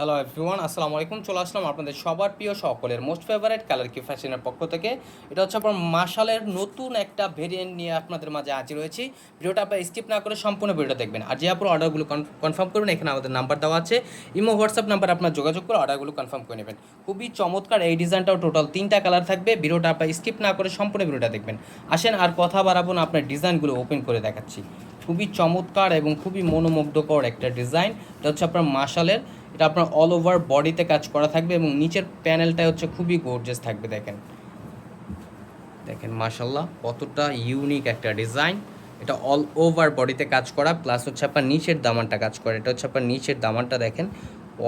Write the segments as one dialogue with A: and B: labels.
A: Hello everyone, আসসালামু আলাইকুম। চলে আসলাম আপনাদের সবার প্রিয় সকলের মোস্ট ফেভারিট কালার কি ফ্যাশনের পক্ষ থেকে। এটা হচ্ছে আপনার মাশালের নতুন একটা ভেরিয়েন্ট নিয়ে আপনাদের মাঝে হাজির হয়েছি। ভিডিওটা আপনার স্কিপ না করে সম্পূর্ণ ভিডিওটা দেখবেন। আর যে আপনার অর্ডারগুলো কনফার্ম করবেন, এখানে আমাদের নাম্বার দেওয়া আছে, ইমো হোয়াটসঅ্যাপ নাম্বার, আপনার যোগাযোগ করে অর্ডারগুলো কনফার্ম করে নেবেন। খুবই চমৎকার এই ডিজাইনটাও, টোটাল 3টা কালার থাকবে। ভিডিওটা আপনার স্কিপ না করে সম্পূর্ণ ভিডিওটা দেখবেন। আসেন আর কথা বাড়াবো না, আপনার ডিজাইনগুলো ওপেন করে দেখাচ্ছি। খুবই চমৎকার এবং খুবই মনোমুগ্ধকর একটা ডিজাইন। এটা হচ্ছে আপনার মাশালের, এটা আপনার অল ওভার বডিতে কাজ করা থাকবে এবং নিচের প্যানেলটা হচ্ছে খুবই গর্জিয়াস থাকবে। দেখেন দেখেন মাশাল্লাহ কতটা ইউনিক একটা ডিজাইন। এটা অল ওভার বডিতে কাজ করা, প্লাস হচ্ছে আপনার নিচের দামানটা কাজ করা। এটা হচ্ছে আপনার নিচের দামানটা দেখেন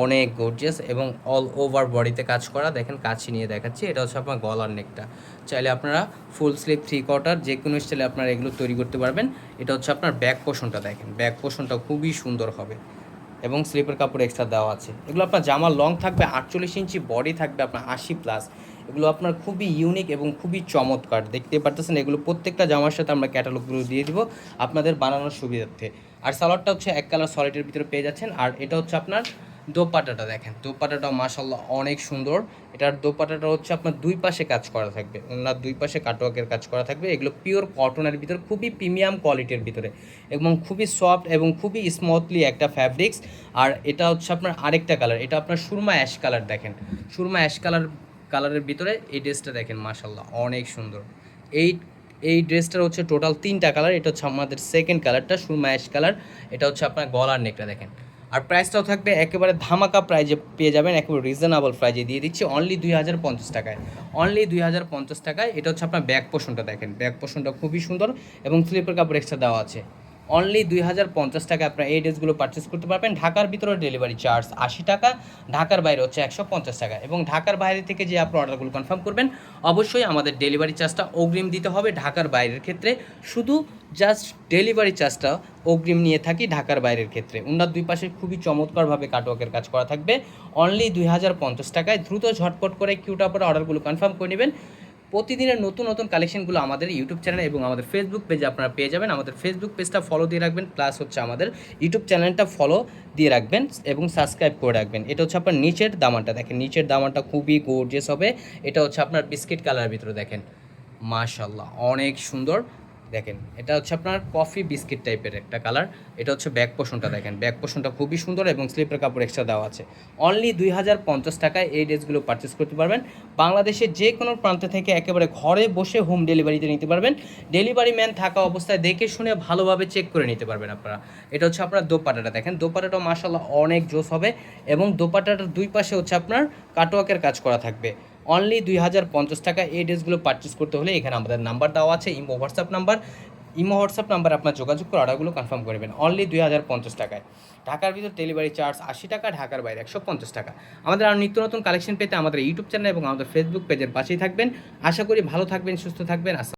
A: অনেক গর্জিয়াস এবং অল ওভার বডিতে কাজ করা। দেখেন কাছে নিয়ে দেখাচ্ছি, এটা হচ্ছে আপনার গলার নেকটা। চাইলে আপনারা ফুল স্লিভ, 3/4 যে কোনো স্টাইলে আপনারা এগুলো তৈরি করতে পারবেন। এটা হচ্ছে আপনার ব্যাক পোর্শনটা, দেখেন ব্যাক পোর্শনটা খুবই সুন্দর হবে এবং স্লিপের কাপড় এক্সট্রা দেওয়া আছে। এগুলো আপনার জামার লং থাকবে 48 ইঞ্চি, বডি থাকবে আপনার 80+। এগুলো আপনার খুবই ইউনিক এবং খুবই চমৎকার, দেখতে পারতেছেন। এগুলো প্রত্যেকটা জামার সাথে আমরা ক্যাটালগুলো দিয়ে দিব আপনাদের বানানোর সুবিধার্থে। আর সালোয়ারটা হচ্ছে এক কালার সলিডের ভিতরে পেয়ে যাচ্ছেন। আর এটা হচ্ছে আপনার দোপাট্টাটা, দেখেন দোপাট্টাটাও মাশাল্লাহ অনেক সুন্দর। এটার দোপাট্টাটা হচ্ছে আপনার দুই পাশে কাজ করা থাকবে, ওনার দুই পাশে কাটওয়ার্কের কাজ করা থাকবে। এগুলো পিওর কটনের ভিতরে, খুবই প্রিমিয়াম কোয়ালিটির ভিতরে এবং খুবই সফট এবং খুবই স্মুথলি একটা ফ্যাব্রিক্স। আর এটা হচ্ছে আপনার আরেকটা কালার, এটা আপনার সুরমা অ্যাশ কালার। দেখেন সুরমা অ্যাশ কালারের ভিতরে এই ড্রেসটা দেখেন মাশাল্লাহ অনেক সুন্দর। এই এই ড্রেসটার হচ্ছে টোটাল 3টা কালার। এটা হচ্ছে আমাদের সেকেন্ড কালারটা, সুরমা অ্যাশ কালার। এটা হচ্ছে আপনার গলার নেকটা দেখেন। আর প্রাইসটাও থাকবে একেবারে ধামাকা প্রাইজে পেয়ে যাবেন, একেবারে রিজনেবল প্রাইজে দিয়ে দিচ্ছি অনলি 2050 টাকায়। অনলি 2050 টাকায়। এটা হচ্ছে আপনার ব্যাক পোর্শনটা, দেখেন ব্যাক পোর্শনটা খুবই সুন্দর এবং স্লিপের কাপড় এক্সট্রা দেওয়া আছে। অনলি 2050 টাকায় আপনার এই ড্রেসগুলো পারচেস করতে পারবেন। ঢাকার ভিতরে ডেলিভারি চার্জ 80 টাকা, ঢাকার বাইরে হচ্ছে 150 টাকা। এবং ঢাকার বাইরে থেকে যে আপনার অর্ডারগুলো কনফার্ম করবেন, অবশ্যই আমাদের ডেলিভারি চার্জটা অগ্রিম দিতে হবে। ঢাকার বাইরের ক্ষেত্রে শুধু জাস্ট ডেলিভারি চার্জটা অগ্রিম নিয়ে থাকি, ঢাকার বাইরের ক্ষেত্রে ওনার দুই পাশে খুবই চমৎকারভাবে কাটওয়ার্কের কাজ করা থাকবে। অনলি 2050 টাকায়। দ্রুত ঝটপট করে কিউটা পরে অর্ডারগুলো কনফার্ম করে নেবেন। প্রতিদিনের নতুন নতুন কালেকশনগুলো আমাদের ইউটিউব চ্যানেল এবং আমাদের ফেসবুক পেজে আপনারা পেয়ে যাবেন। আমাদের ফেসবুক পেজটা ফলো দিয়ে রাখবেন, প্লাস হচ্ছে আমাদের ইউটিউব চ্যানেলটা ফলো দিয়ে রাখবেন এবং সাবস্ক্রাইব করে রাখবেন। এটা হচ্ছে আপনার নিচের দামানটা, দেখেন নিচের দামানটা খুবই গর্জিয়াস হবে। এটা হচ্ছে আপনার বিস্কিট কালারের ভিতরে, দেখেন মাশাল্লাহ অনেক সুন্দর। দেখেন এটা হচ্ছে আপনার কফি বিস্কিট টাইপের একটা কালার। এটা হচ্ছে ব্যাক পোর্শনটা, দেখেন ব্যাক পোর্শনটা খুবই সুন্দর এবং স্লিপের কাপড় এক্সট্রা দেওয়া আছে। অনলি 2050 টাকায় এই ড্রেসগুলো পারচেস করতে পারবেন। বাংলাদেশের যে কোনো প্রান্ত থেকে একেবারে ঘরে বসে হোম ডেলিভারিতে নিতে পারবেন। ডেলিভারি ম্যান থাকা অবস্থায় দেখে শুনে ভালোভাবে চেক করে নিতে পারবেন আপনারা। এটা হচ্ছে আপনার দোপাট্টাটা, দেখেন দোপাট্টাটাও মাশাল্লাহ অনেক জোস হবে এবং দোপাট্টাটার দুই পাশে হচ্ছে আপনার কাটওয়ার্কের কাজ করা থাকবে। অনলি 2050 টাকা। এই ড্রেসগুলো পারচেস করতে হলে এখানে আমাদের নাম্বার দেওয়া আছে, ইমো হোয়াটসঅ্যাপ নাম্বার, আপনার যোগাযোগ করে অর্ডারগুলো কনফার্ম করবেন। অনলি 2050 টাকায়। ঢাকার ভিতর ডেলিভারি চার্জ 80 টাকা, ঢাকার বাইরে 150 টাকা। আমাদের আর নিত্য নতুন কালেকশন পেতে আমাদের ইউটিউব চ্যানেল এবং আমাদের ফেসবুক পেজের পাশেই থাকবেন। আশা করি ভালো থাকবেন, সুস্থ থাকবেন।